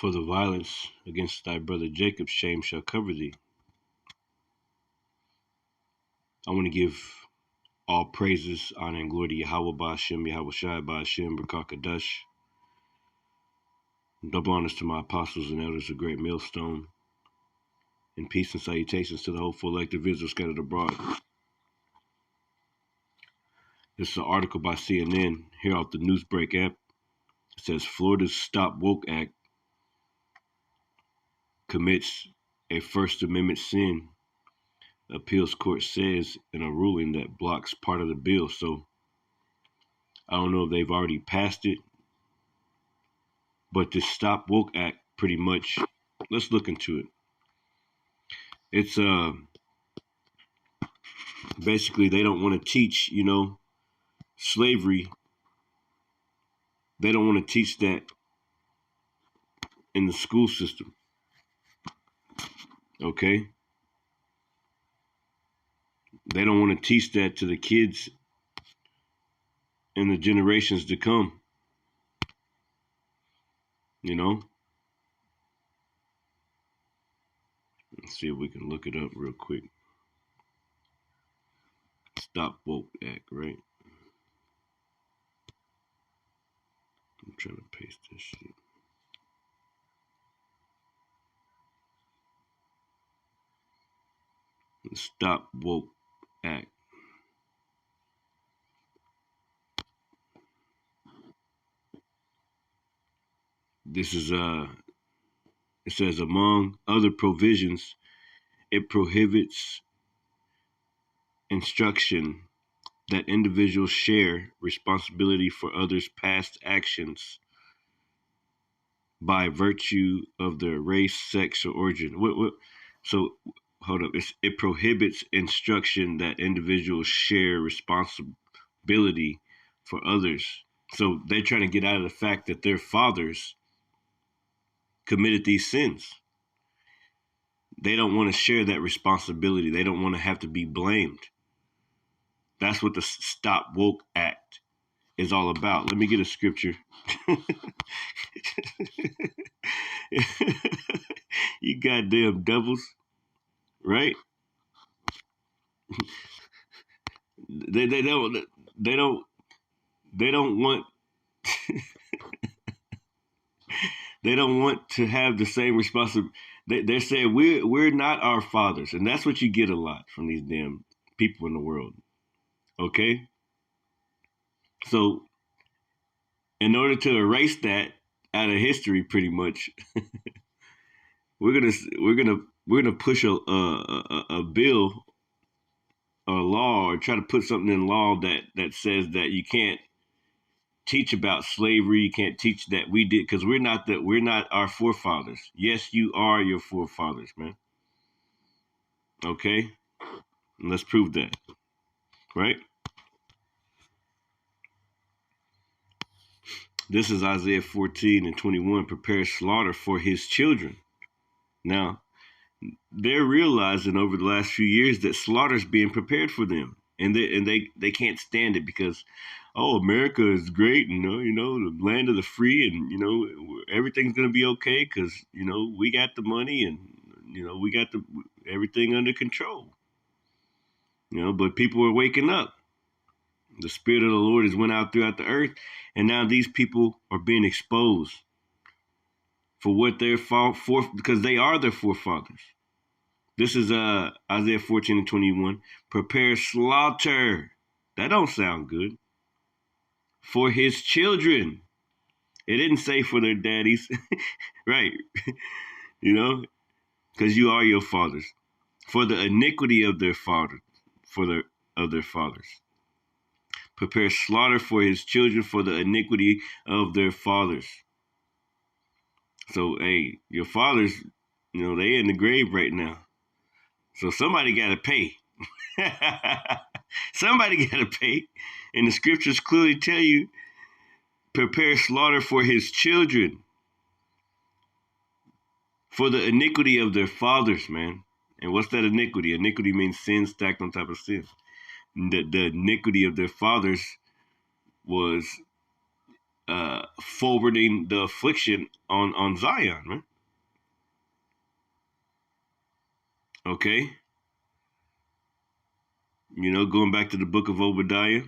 For the violence against thy brother Jacob, shame shall cover thee. I want to give all praises, honor, and glory to Yahweh Ba'Shem, Yahweh Shai Ba'Shem, B'Kakadash. Double honors to my apostles and elders of Great Millstone. And peace and salutations to the hopeful elect of Israel scattered abroad. This is an article by CNN here off the Newsbreak app. It says Florida's Stop Woke Act commits a First Amendment sin. Appeals court says in a ruling that blocks part of the bill. So I don't know if they've already passed it, but this Stop Woke Act pretty much, let's look into it. It's basically they don't want to teach, slavery. They don't want to teach that in the school system. Okay? They don't want to teach that to the kids and the generations to come. Let's see if we can look it up real quick. Stop Woke Act, right? I'm trying to paste this shit. The Stop Woke Act. This is it says among other provisions, it prohibits instruction that individuals share responsibility for others' past actions by virtue of their race, sex, or origin. So, hold up. It prohibits instruction that individuals share responsibility for others. So they're trying to get out of the fact that their fathers committed these sins. They don't want to share that responsibility. They don't want to have to be blamed. That's what the Stop Woke Act is all about. Let me get a scripture. You goddamn devils, right? They don't want they don't want to have the same responsibility. They're saying we're not our fathers, and that's what you get a lot from these damn people in the world. Okay, so in order to erase that out of history, pretty much, we're gonna push a bill or law, or try to put something in law that says that you can't teach about slavery. You can't teach that we did, because we're not our forefathers. Yes, you are your forefathers, man. Okay, let's prove that, right? This is Isaiah 14:21. Prepare slaughter for his children. Now, they're realizing over the last few years that slaughter's being prepared for them, and they can't stand it because, oh, America is great, and the land of the free, and everything's gonna be okay because we got the money, and we got everything under control. But people are waking up. The Spirit of the Lord has went out throughout the earth, and now these people are being exposed for what they're for, because they are their forefathers. This is Isaiah 14:21. Prepare slaughter. That don't sound good. For his children. It didn't say for their daddies. Right. Because you are your fathers. For the iniquity of their fathers. Of their fathers. Prepare slaughter for his children for the iniquity of their fathers. So, hey, your fathers, they in the grave right now. So somebody got to pay. Somebody got to pay. And the scriptures clearly tell you, prepare slaughter for his children for the iniquity of their fathers, man. And what's that iniquity? Iniquity means sin stacked on top of sin. The iniquity of their fathers was forwarding the affliction on Zion, man. Okay, going back to the book of Obadiah.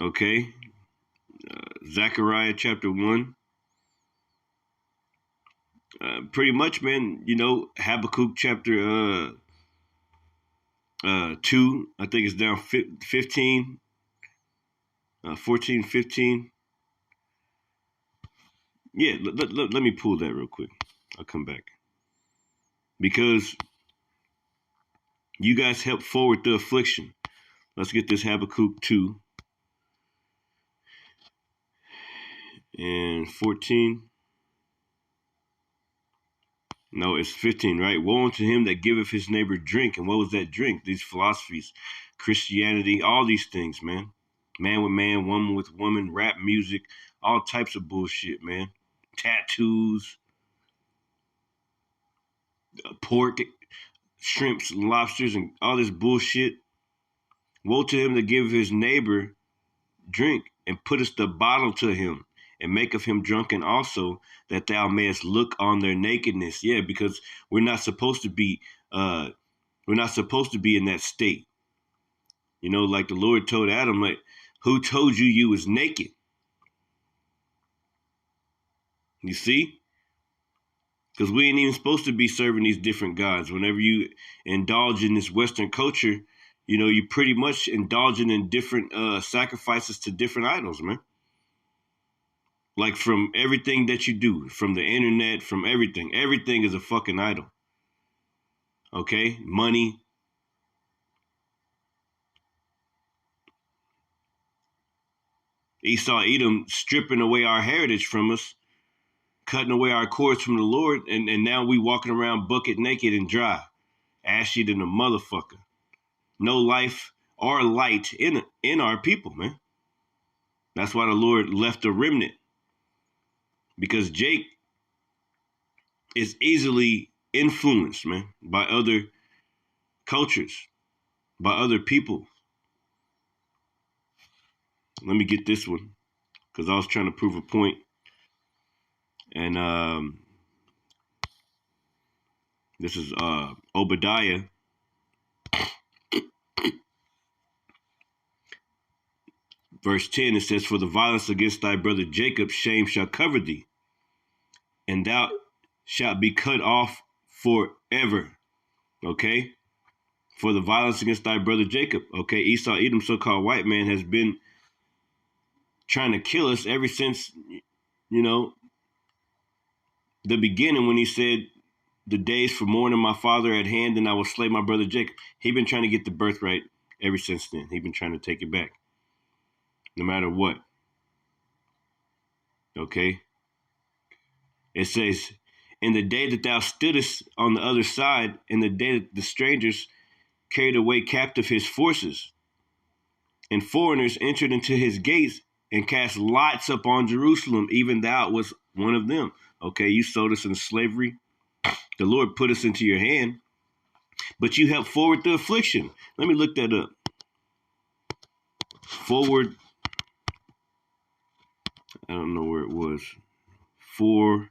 Okay, Zechariah chapter 1. Pretty much, man. Habakkuk chapter 2. I think it's down 15, 14, 15. Yeah, let me pull that real quick. I'll come back. Because you guys help forward the affliction. Let's get this Habakkuk 2 and 14. No, it's 15, right? Woe unto him that giveth his neighbor drink. And what was that drink? These philosophies, Christianity, all these things, man. Man with man, woman with woman, rap music, all types of bullshit, man. Tattoos, pork, shrimps, lobsters, and all this bullshit. Woe to him that giveth his neighbor drink, and puttest the bottle to him, and maketh him drunken also, that thou mayest look on their nakedness. Yeah, because we're not supposed to be in that state. Like the Lord told Adam, like, who told you was naked? You see? Because we ain't even supposed to be serving these different gods. Whenever you indulge in this Western culture, you pretty much indulging in different sacrifices to different idols, man. Like from everything that you do, from the internet, from everything. Everything is a fucking idol. Okay? Money. Esau, Edom stripping away our heritage from us, cutting away our cords from the Lord, and now we walking around bucket naked and dry. Ashy than a motherfucker. No life or light in our people, man. That's why the Lord left a remnant. Because Jake is easily influenced, man, by other cultures, by other people. Let me get this one, because I was trying to prove a point. And this is Obadiah. Verse 10, it says, for the violence against thy brother Jacob, shame shall cover thee, and thou shalt be cut off forever. Okay? For the violence against thy brother Jacob. Okay? Esau, Edom, so-called white man, has been trying to kill us ever since, the beginning, when he said, the days for mourning my father at hand, and I will slay my brother Jacob. He been trying to get the birthright ever since then. He been trying to take it back, no matter what. Okay? It says, in the day that thou stoodest on the other side, in the day that the strangers carried away captive his forces, and foreigners entered into his gates and cast lots upon Jerusalem, even thou was one of them. Okay, you sold us into slavery. The Lord put us into your hand, but you helped forward the affliction. Let me look that up. Forward. I don't know where it was. Forward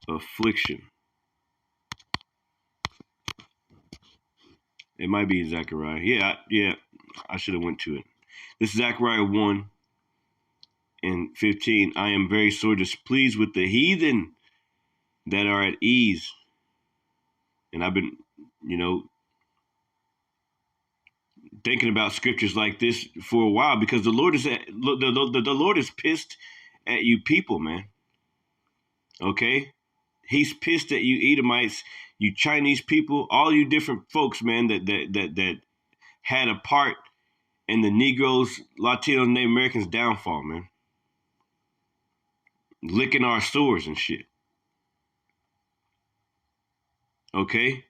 affliction. It might be Zechariah. Yeah. I should have went to it. This is Zechariah 1 and 15. I am very sore displeased with the heathen that are at ease. And I've been, thinking about scriptures like this for a while, because the Lord the Lord is pissed at you people, man. Okay? He's pissed at you Edomites, you Chinese people, all you different folks, man, that had a part in the Negroes, Latinos, Native Americans' downfall, man. Licking our sores and shit. Okay?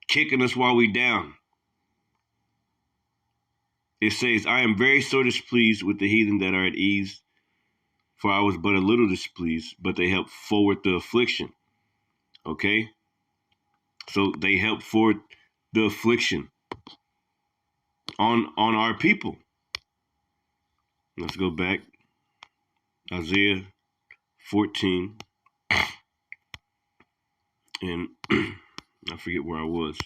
Kicking us while we down. It says, I am very sore displeased with the heathen that are at ease, for I was but a little displeased, but they helped forward the affliction. Okay? So they helped forward the affliction. on our people. Let's go back. Isaiah 14. And I forget where I was.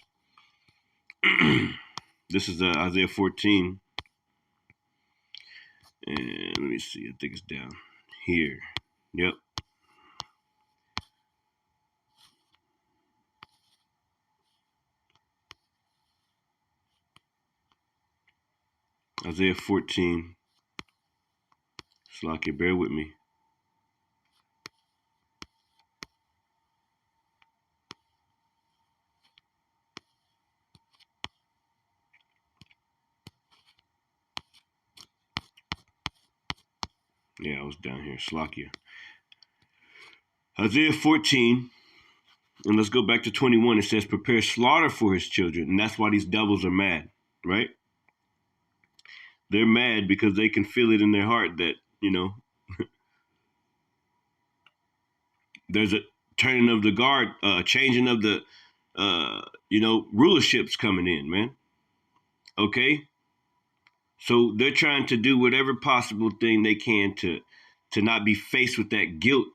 This is Isaiah 14. And let me see. I think it's down here. Yep. Isaiah 14. Slocky, bear with me. Yeah, I was down here. Slocky. Isaiah 14. And let's go back to 21. It says, prepare slaughter for his children. And that's why these devils are mad, right? They're mad because they can feel it in their heart that, there's a turning of the guard, changing of the, rulerships coming in, man. Okay? So they're trying to do whatever possible thing they can to not be faced with that guilt,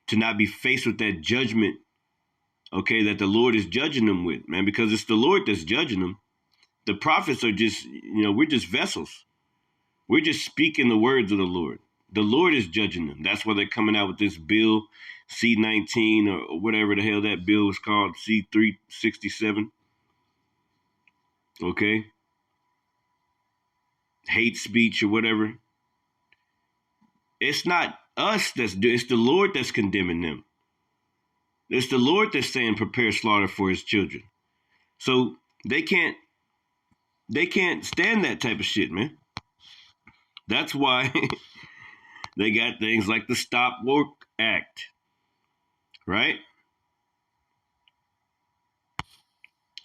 to not be faced with that judgment, okay, that the Lord is judging them with, man, because it's the Lord that's judging them. The prophets are just, we're just vessels. We're just speaking the words of the Lord. The Lord is judging them. That's why they're coming out with this bill, C-19 or whatever the hell that bill was called, C-367. Okay? Hate speech or whatever. It's not us it's the Lord that's condemning them. It's the Lord that's saying prepare slaughter for his children. So they can't stand that type of shit, man. That's why they got things like the Stop Woke Act, right?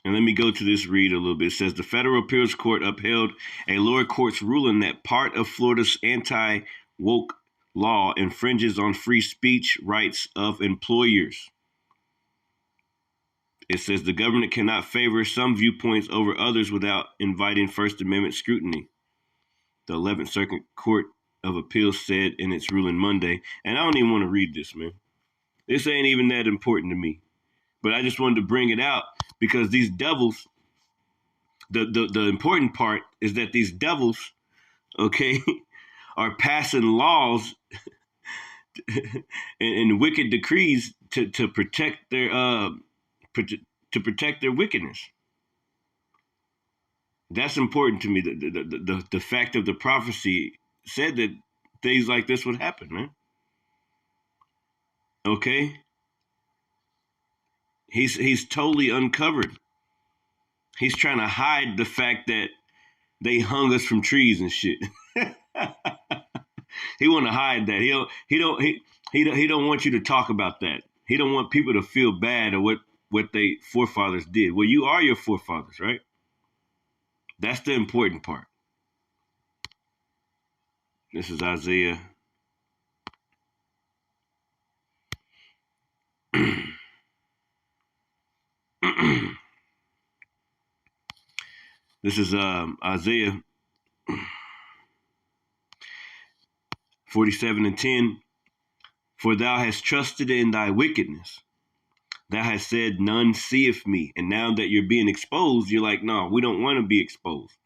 And let me go to this read a little bit. It says the federal appeals court upheld a lower court's ruling that part of Florida's anti-woke law infringes on free speech rights of employers. It says the government cannot favor some viewpoints over others without inviting First Amendment scrutiny. The 11th Circuit Court of Appeals said in its ruling Monday, and I don't even want to read this, man. This ain't even that important to me. But I just wanted to bring it out because these devils, the important part is that these devils, okay, are passing laws and wicked decrees to protect their wickedness. That's important to me. The fact of the prophecy said that things like this would happen, man. Okay? He's totally uncovered. He's trying to hide the fact that they hung us from trees and shit. He want to hide that. He don't want you to talk about that. He don't want people to feel bad or what they forefathers did. Well, you are your forefathers, right? That's the important part. This is Isaiah. This is Isaiah 47:10. For thou hast trusted in thy wickedness. Thou hast said, none seeth me. And now that you're being exposed, you're like, no, we don't want to be exposed.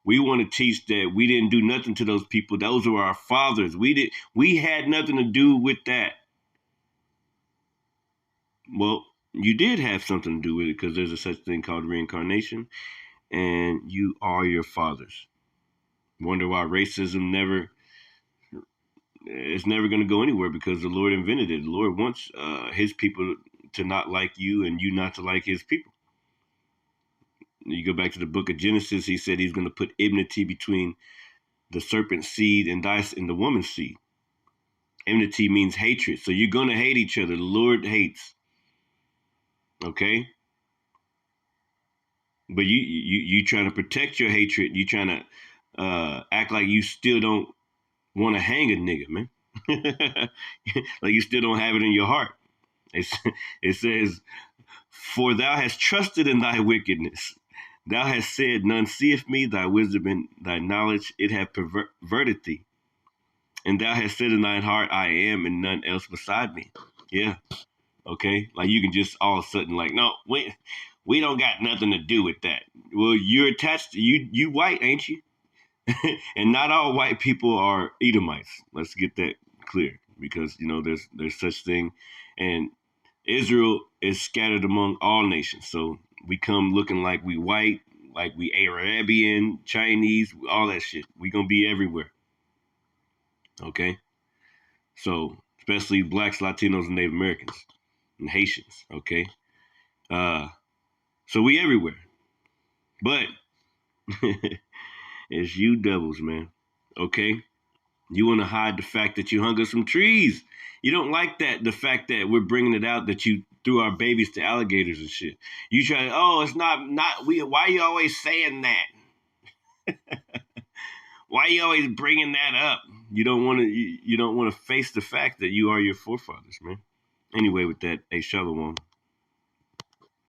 We want to teach that we didn't do nothing to those people. Those were our fathers. We had nothing to do with that. Well, you did have something to do with it because there's a such thing called reincarnation, and you are your fathers. Wonder why racism it's never going to go anywhere because the Lord invented it. The Lord wants his people to not like you and you not to like his people. You go back to the book of Genesis, he said he's going to put enmity between the serpent's seed and the woman's seed. Enmity means hatred. So you're going to hate each other. The Lord hates. Okay? But you trying to protect your hatred. You trying to act like you still don't want to hang a nigga, man. Like you still don't have it in your heart. It says, for thou hast trusted in thy wickedness. Thou hast said, none seeth me, thy wisdom and thy knowledge, it hath perverted thee. And thou hast said in thine heart, I am, and none else beside me. Yeah. Okay. Like you can just all of a sudden like, no, we don't got nothing to do with that. Well, you're attached to you white, ain't you? And not all white people are Edomites. Let's get that clear, because there's such thing, and Israel is scattered among all nations. So we come looking like we white, like we Arabian, Chinese, all that shit. We gonna be everywhere. Okay, so especially blacks, Latinos, and Native Americans and Haitians. Okay, so we everywhere, but it's you devils, man. Okay. You want to hide the fact that you hung up some trees. You don't like that, the fact that we're bringing it out that you threw our babies to alligators and shit. You try to, oh, it's not we. Why are you always saying that? Why are you always bringing that up? You don't want to. You don't want to face the fact that you are your forefathers, man. Anyway, with that, hey, Shalom.